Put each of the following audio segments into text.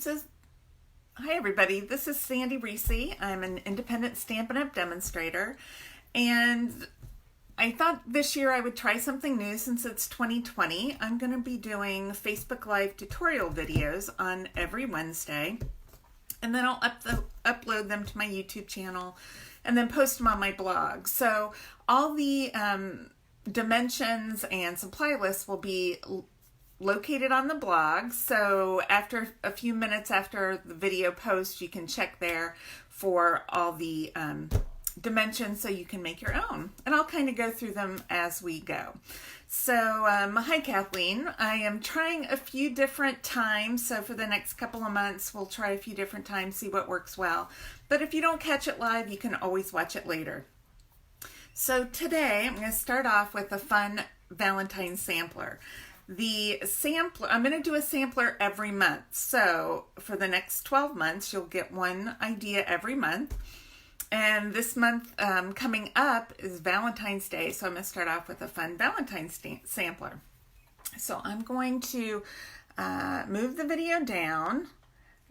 Hi everybody, this is Sandy Reese. I'm an independent Stampin' Up! Demonstrator, and I thought this year I would try something new since it's 2020. I'm going to be doing Facebook Live tutorial videos on every Wednesday, and then I'll upload them to my YouTube channel and then post them on my blog. So all the dimensions and supply lists will be located on the blog, so after a few minutes after the video post, you can check there for all the dimensions so you can make your own. And I'll kind of go through them as we go. So, hi Kathleen. I am trying a few different times, so for the next couple of months, we'll try a few different times, see what works well. But if you don't catch it live, you can always watch it later. So today, I'm going to start off with a fun Valentine sampler. The sampler, I'm going to do a sampler every month. So for the next 12 months, you'll get one idea every month. And this month coming up is Valentine's Day. So I'm going to start off with a fun Valentine's sampler. So I'm going to move the video down.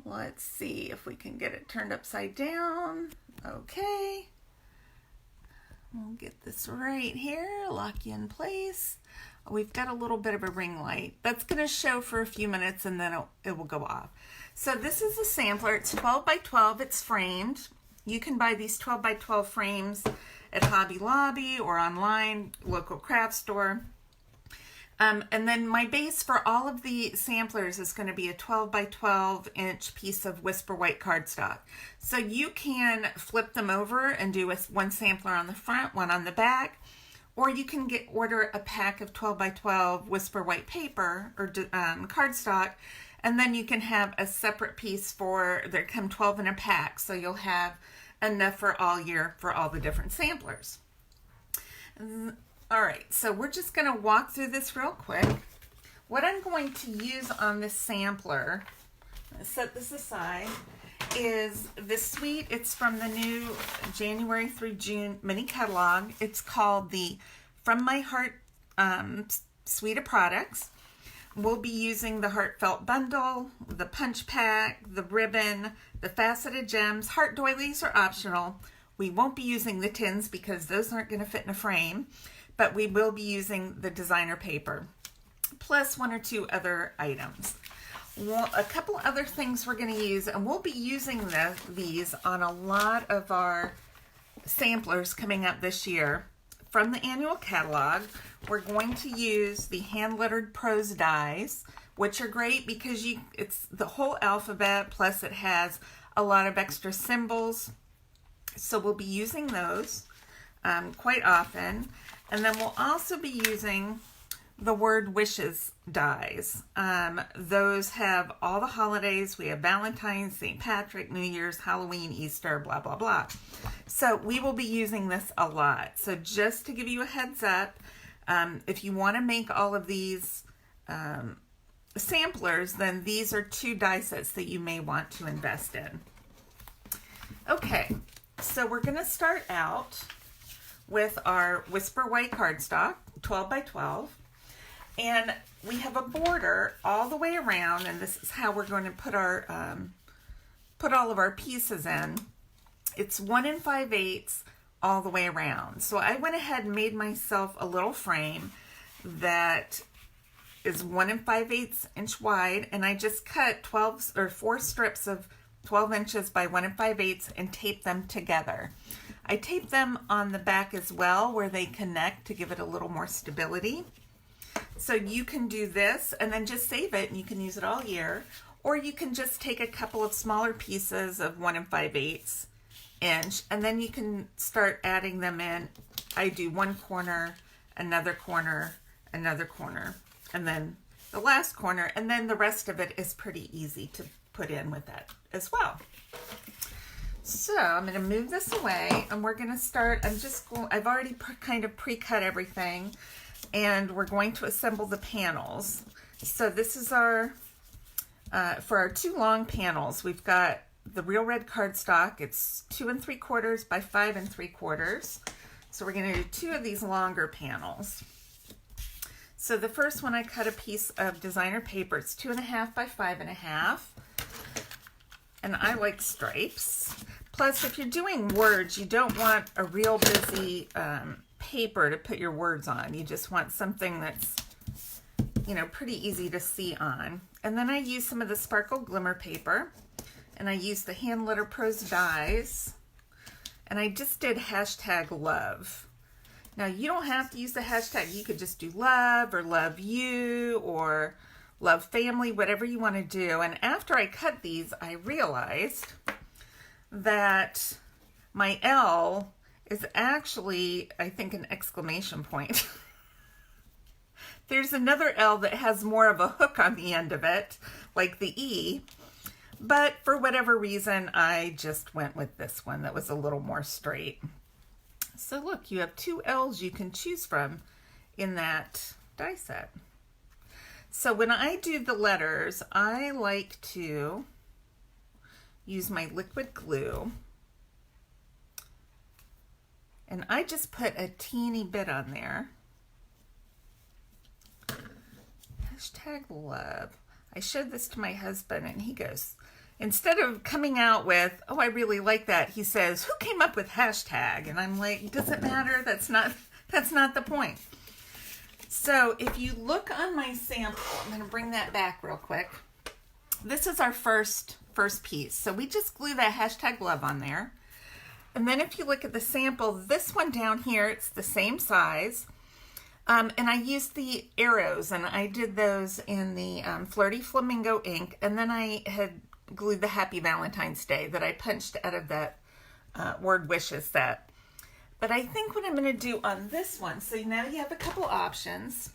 Let's see if we can get it turned upside down. Okay. We'll get this right here, lock you in place. We've got a little bit of a ring light. That's going to show for a few minutes and then it will go off. So this is a sampler. It's 12 by 12. It's framed. You can buy these 12 by 12 frames at Hobby Lobby or online, local craft store. And then my base for all of the samplers is going to be a 12 by 12 inch piece of Whisper White cardstock. So you can flip them over and do one sampler on the front, one on the back. Or you can order a pack of 12 by 12 Whisper White paper or cardstock, and then you can have a separate piece they come 12 in a pack, so you'll have enough for all year for all the different samplers. All right, so we're just going to walk through this real quick. What I'm going to use on this sampler, set this aside, is this suite. It's from the new January through June mini catalog. It's called the From My Heart suite of products. We'll be using the Heartfelt Bundle, the Punch Pack, the ribbon, the faceted gems. Heart doilies are optional. We won't be using the tins because those aren't going to fit in a frame, but we will be using the designer paper, plus one or two other items. Well, a couple other things we're going to use, and we'll be using these on a lot of our samplers coming up this year. From the annual catalog, we're going to use the hand-lettered prose dies, which are great because it's the whole alphabet, plus it has a lot of extra symbols. So we'll be using those quite often. And then we'll also be using the Word Wishes dies. Those have all the holidays. We have Valentine, St. Patrick, New Year's, Halloween, Easter, blah, blah, blah. So we will be using this a lot. So just to give you a heads up, if you want to make all of these samplers, then these are two die sets that you may want to invest in. Okay, so we're going to start out with our Whisper White cardstock, 12 by 12. And we have a border all the way around, and this is how we're going to put all of our pieces in. It's 1 5/8 all the way around. So I went ahead and made myself a little frame that is 1 5/8 inch wide, and I just cut 4 strips of 12 inches by 1 5/8 and taped them together. I taped them on the back as well where they connect to give it a little more stability. So you can do this and then just save it and you can use it all year. Or you can just take a couple of smaller pieces of 1 5/8 inch and then you can start adding them in. I do one corner, another corner, another corner, and then the last corner, and then the rest of it is pretty easy to put in with that as well. So I'm going to move this away and we're going to start. I've already kind of pre-cut everything. And we're going to assemble the panels. So this is for our 2 long panels, we've got the Real Red cardstock. It's 2 3/4 by 5 3/4. So we're going to do 2 of these longer panels. So the first one, I cut a piece of designer paper. It's 2 1/2 by 5 1/2. and I like stripes. Plus, if you're doing words, you don't want a real busy paper to put your words on. You just want something that's, you know, pretty easy to see on. And then I use some of the Sparkle Glimmer paper, and I use the Hand Letter Pros dies, and I just did #love. Now, you don't have to use the hashtag. You could just do love or love you or love family, whatever you want to do. And after I cut these, I realized that my L is actually, I think, an exclamation point. There's another L that has more of a hook on the end of it, like the E. But for whatever reason, I just went with this one that was a little more straight. So look, you have 2 L's you can choose from in that die set. So when I do the letters, I like to use my liquid glue. And I just put a teeny bit on there. #love. I showed this to my husband and he goes, instead of coming out with, oh, I really like that, he says, who came up with hashtag? And I'm like, does it matter? That's not the point. So if you look on my sample, I'm going to bring that back real quick. This is our first piece. So we just glue that #love on there. And then if you look at the sample, this one down here, it's the same size. And I used the arrows, and I did those in the Flirty Flamingo ink. And then I had glued the Happy Valentine's Day that I punched out of that Word Wishes set. But I think what I'm going to do on this one, so now you have a couple options.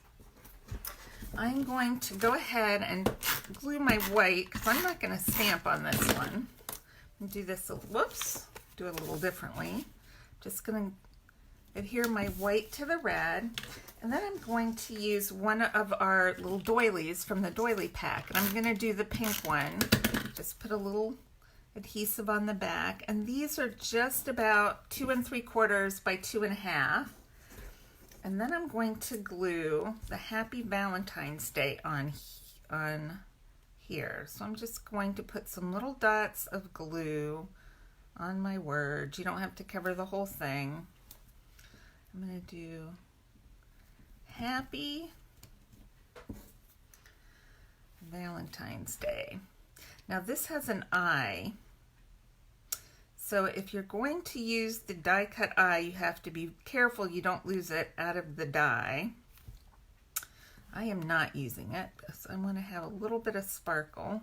I'm going to go ahead and glue my white, because I'm not going to stamp on this one. I'm do this, whoops, do it a little differently. Just going to adhere my white to the red. And then I'm going to use one of our little doilies from the doily pack. And I'm going to do the pink one. Just put a little adhesive on the back. And these are just about 2 3/4 by 2 1/2. And then I'm going to glue the Happy Valentine's Day on here. So I'm just going to put some little dots of glue on my words. You don't have to cover the whole thing. I'm going to do Happy Valentine's Day. Now this has an I. So if you're going to use the die cut I, you have to be careful you don't lose it out of the die. I am not using it because I want to have a little bit of sparkle.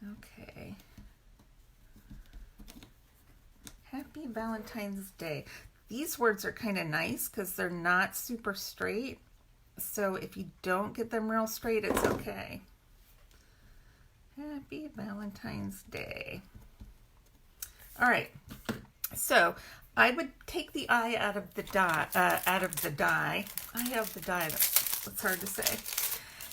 Okay. Happy Valentine's Day. These words are kind of nice because they're not super straight. So if you don't get them real straight, it's okay. Happy Valentine's Day. All right. So I would take the I out of the die. I have the die. That's hard to say.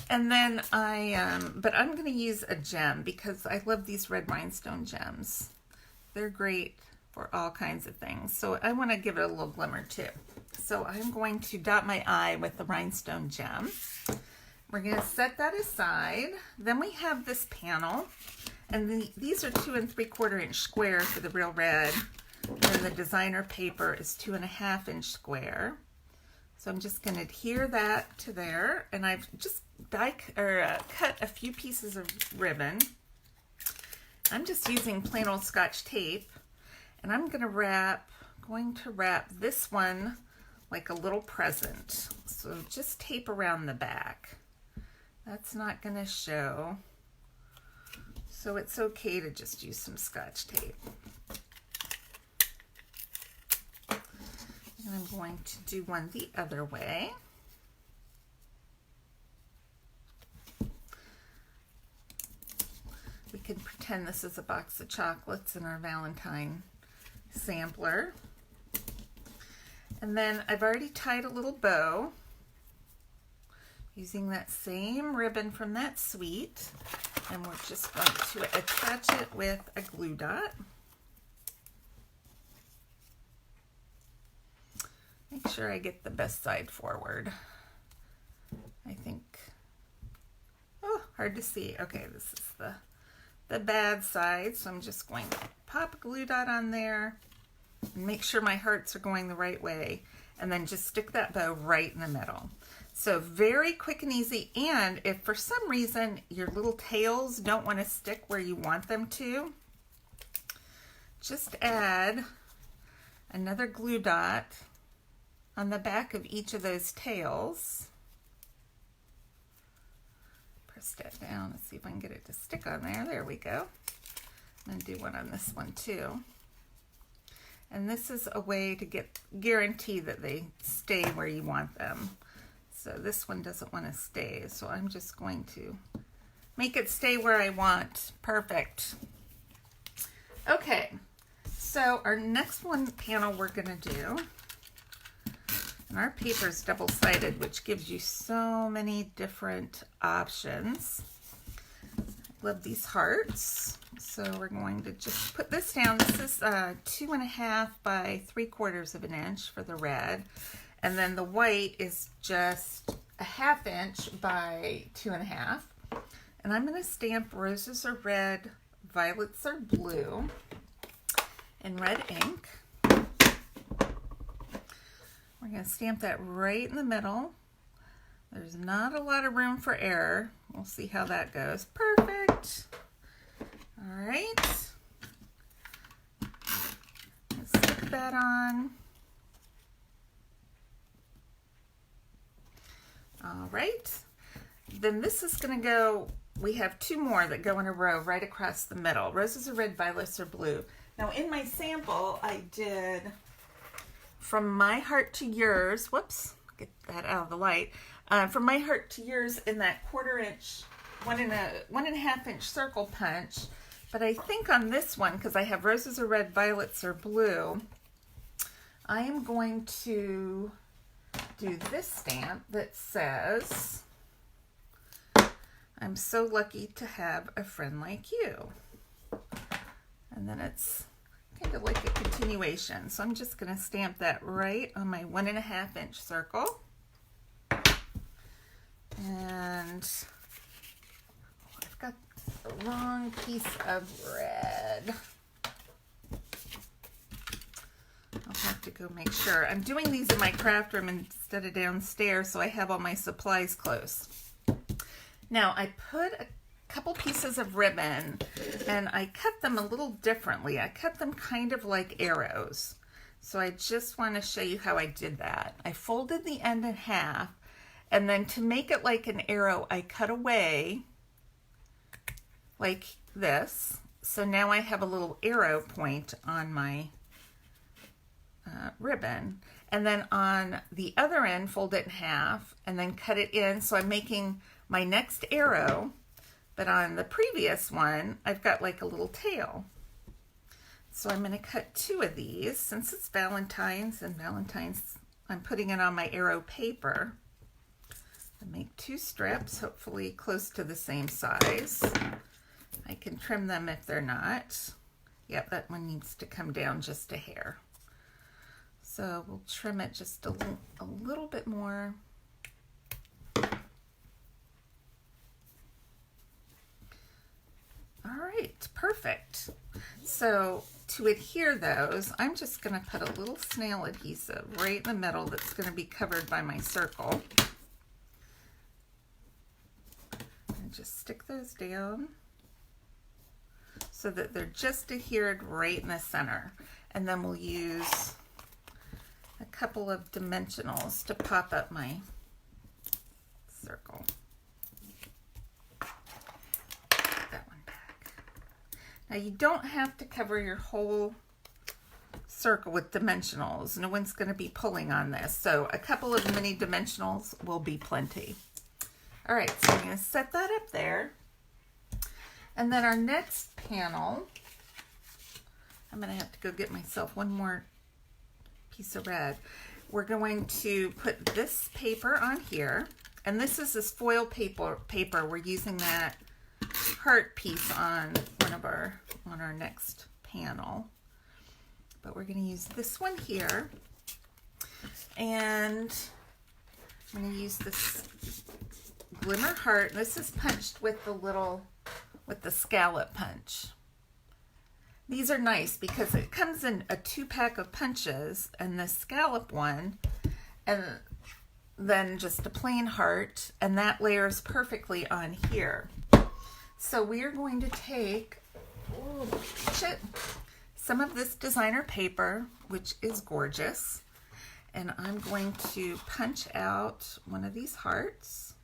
And then but I'm going to use a gem because I love these red rhinestone gems. They're great for all kinds of things. So I want to give it a little glimmer too. So I'm going to dot my eye with the rhinestone gem. We're going to set that aside. Then we have this panel, and these are 2 3/4 inch square for the real red. And the designer paper is 2 1/2 inch square. So I'm just going to adhere that to there, and I've just cut a few pieces of ribbon. I'm just using plain old Scotch tape. And I'm going to wrap this one like a little present. So just tape around the back. That's not going to show. So it's okay to just use some Scotch tape. And I'm going to do one the other way. We can pretend this is a box of chocolates in our Valentine sampler. And then I've already tied a little bow using that same ribbon from that suite, and we're just going to attach it with a glue dot. Make sure I get the best side forward. I think, oh, hard to see. Okay, this is the the bad side. So I'm just going to pop a glue dot on there and make sure my hearts are going the right way. And then just stick that bow right in the middle. So very quick and easy. And if for some reason your little tails don't want to stick where you want them to, just add another glue dot on the back of each of those tails. Press that down and see if I can get it to stick on there. There we go. I'm going to do one on this one too. And this is a way to guarantee that they stay where you want them. So this one doesn't want to stay, so I'm just going to make it stay where I want. Perfect. Okay, so our next one panel we're going to do, and our paper is double-sided, which gives you so many different options. I love these hearts. So we're going to just put this down. This is 2.5 by 3/4 of an inch for the red. And then the white is just 1/2 inch by 2.5. And I'm going to stamp roses are red, violets are blue in red ink. We're going to stamp that right in the middle. There's not a lot of room for error. We'll see how that goes. Perfect. All right, let's stick that on. All right, then this is going to go, we have 2 more that go in a row right across the middle. Roses are red, violets are blue. Now in my sample, I did from my heart to yours, whoops, get that out of the light, from my heart to yours in that 1/4 inch, 1.5 inch circle punch. But I think on this one, because I have roses are red, violets are blue, I am going to do this stamp that says, I'm so lucky to have a friend like you. And then it's kind of like a continuation. So I'm just going to stamp that right on my 1.5 inch circle. And I've got the wrong piece of red. I'll have to go make sure. I'm doing these in my craft room instead of downstairs, so I have all my supplies close. Now I put a couple pieces of ribbon and I cut them a little differently. I cut them kind of like arrows. So I just want to show you how I did that. I folded the end in half, and then to make it like an arrow, I cut away like this. So now I have a little arrow point on my ribbon. And then on the other end, fold it in half and then cut it in. So I'm making my next arrow, but on the previous one, I've got like a little tail. So I'm going to cut 2 of these since it's Valentine's, and Valentine's, I'm putting it on my arrow paper. I make 2 strips, hopefully close to the same size. I can trim them if they're not. Yep, that one needs to come down just a hair. So we'll trim it just a little bit more. All right, perfect. So to adhere those, I'm just going to put a little snail adhesive right in the middle that's going to be covered by my circle. And just stick those down so that they're just adhered right in the center. And then we'll use a couple of dimensionals to pop up my circle. That one back. Now you don't have to cover your whole circle with dimensionals. No one's going to be pulling on this. So a couple of mini dimensionals will be plenty. All right, so I'm going to set that up there. And then our next panel, I'm going to have to go get myself one more piece of red. We're going to put this paper on here, and this is this foil paper. We're using that heart piece on our next panel, but we're going to use this one here, and I'm going to use this glimmer heart. This is punched with the little with the scallop punch. These are nice because it comes in a 2-pack of punches, and the scallop one, and then just a plain heart, and that layers perfectly on here. So we are going to take some of this designer paper, which is gorgeous, and I'm going to punch out one of these hearts.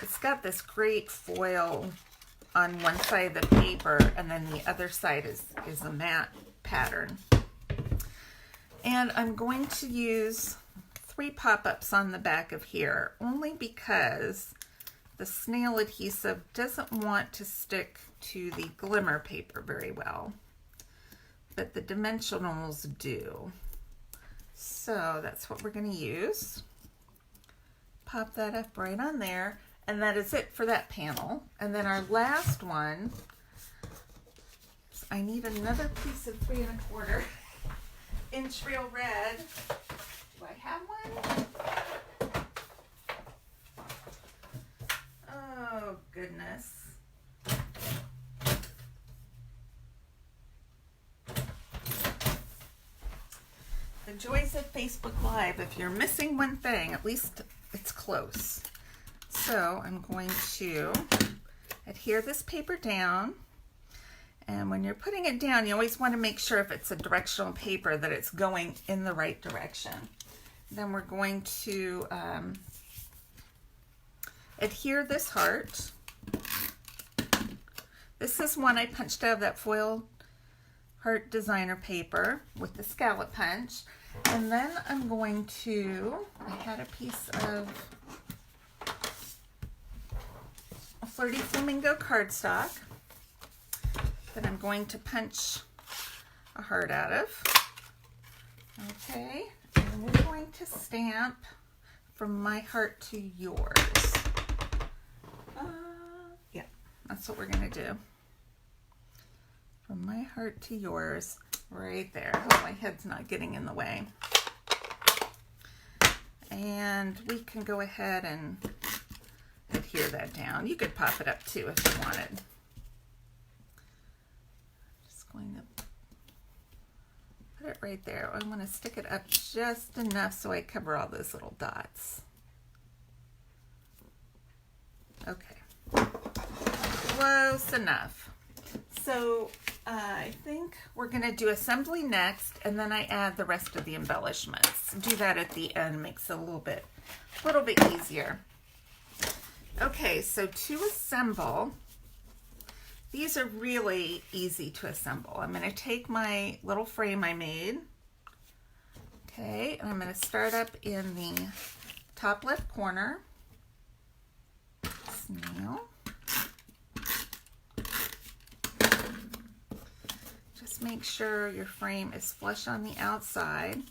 It's got this great foil on one side of the paper, and then the other side is a matte pattern. And I'm going to use 3 pop-ups on the back of here, only because the snail adhesive doesn't want to stick to the glimmer paper very well, but the dimensionals do. So that's what we're going to use. Pop that up right on there. And that is it for that panel. And then our last one, I need another piece of 3 1/4 inch real red. Do I have one? Oh, goodness. The joys of Facebook Live. If you're missing one thing, at least it's close. So I'm going to adhere this paper down, and when you're putting it down, you always want to make sure if it's a directional paper that it's going in the right direction. Then we're going to adhere this heart. This is one I punched out of that foil heart designer paper with the scallop punch. And then I'm going to, I had a piece of Flirty Flamingo cardstock that I'm going to punch a heart out of. Okay, and we're going to stamp from my heart to yours. Yeah, that's what we're going to do. From my heart to yours, right there. Oh, my head's not getting in the way. And we can go ahead and adhere that down. You could pop it up too if you wanted. Just going to put it right there. I want to stick it up just enough so I cover all those little dots. Okay, close enough. So I think we're going to do assembly next, and then I add the rest of the embellishments. Do that at the end, makes it a little bit easier. Okay, so to assemble, these are really easy to assemble. I'm going to take my little frame I made, okay, and I'm going to start up in the top left corner, snail. Just make sure your frame is flush on the outside,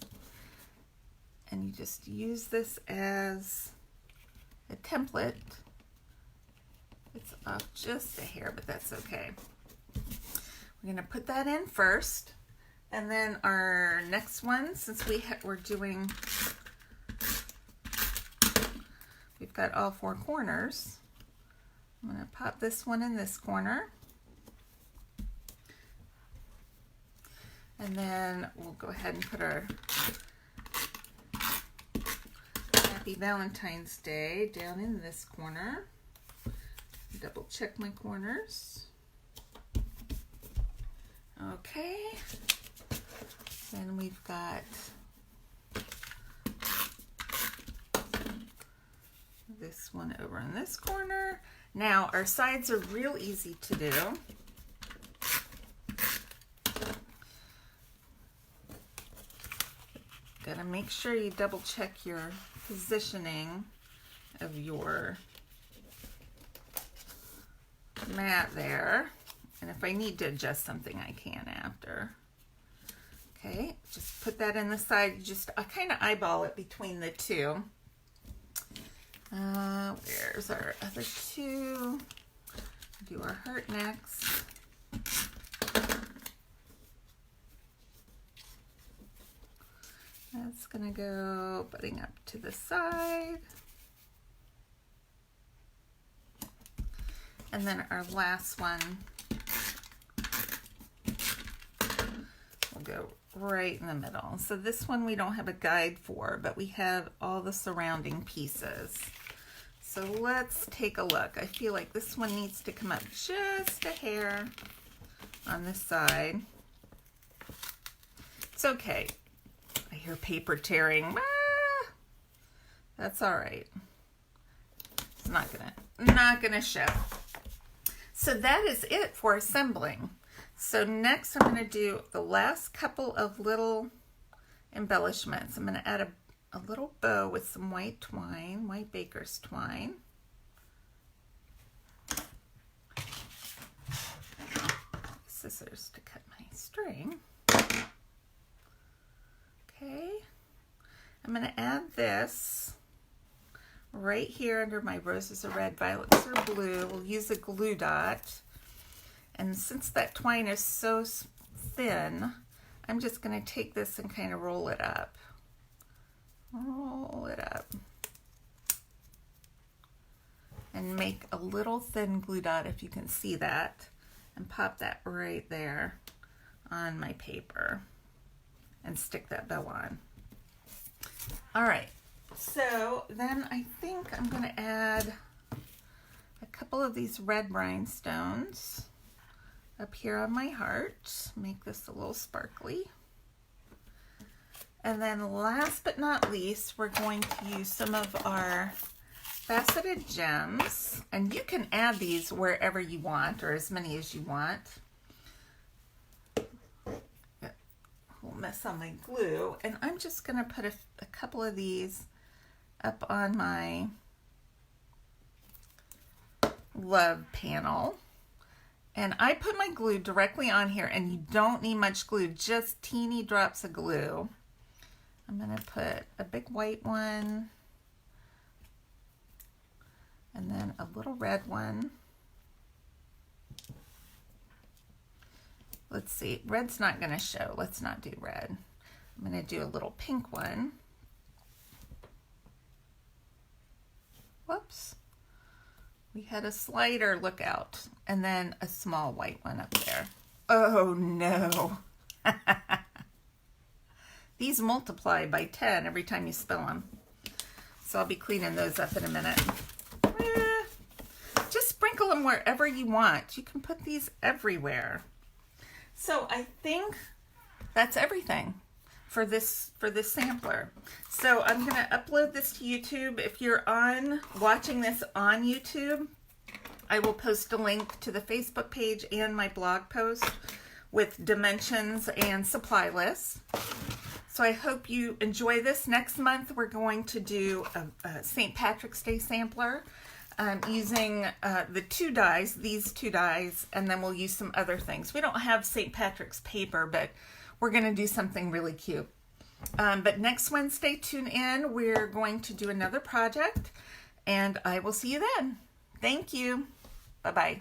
and you just use this as a template. It's off just a hair, but that's okay. We're going to put that in first, and then our next one, since we're doing, we've got all 4 corners, I'm going to pop this one in this corner, and then we'll go ahead and put our Happy Valentine's Day down in this corner. Double check my corners. Okay. Then we've got this one over in this corner. Now our sides are real easy to do. Gotta make sure you double check your positioning of your mat there, and if I need to adjust something I can after. Okay, just put that in the side. I kind of eyeball it between the two. Where's our other 2? Do our heart next. That's gonna go butting up to the side. And then our last one will go right in the middle. So this one we don't have a guide for, but we have all the surrounding pieces. So let's take a look. I feel like this one needs to come up just a hair on this side. It's okay. I hear paper tearing. Ah, that's all right. It's not gonna show. So that is it for assembling. So next I'm going to do the last couple of little embellishments. I'm going to add a little bow with some white twine, white baker's twine. Scissors to cut my string. Okay. I'm going to add this right here under my roses are red, violets are blue. We'll use a glue dot. And since that twine is so thin, I'm just going to take this and kind of roll it up. Roll it up. And make a little thin glue dot, if you can see that. And pop that right there on my paper. And stick that bow on. All right. So then I think I'm going to add a couple of these red rhinestones up here on my heart. Make this a little sparkly. And then last but not least, we're going to use some of our faceted gems. And you can add these wherever you want, or as many as you want. We'll mess on my glue. And I'm just going to put a couple of these up on my love panel. And I put my glue directly on here, and you don't need much glue, just teeny drops of glue. I'm going to put a big white one, and then a little red one. Let's see, red's not going to show. Let's not do red. I'm going to do a little pink one. Whoops. We had a slider, look out, and then a small white one up there. Oh no. These multiply by 10 every time you spill them. So I'll be cleaning those up in a minute. Just sprinkle them wherever you want. You can put these everywhere. So I think that's everything for this sampler. So I'm going to upload this to YouTube. If you're watching this on YouTube, I will post a link to the Facebook page and my blog post with dimensions and supply lists. So I hope you enjoy this. Next month we're going to do a St. Patrick's Day sampler using the two dies, these two dies, and then we'll use some other things. We don't have St. Patrick's paper, but we're going to do something really cute. But next Wednesday, tune in. We're going to do another project, and I will see you then. Thank you. Bye-bye.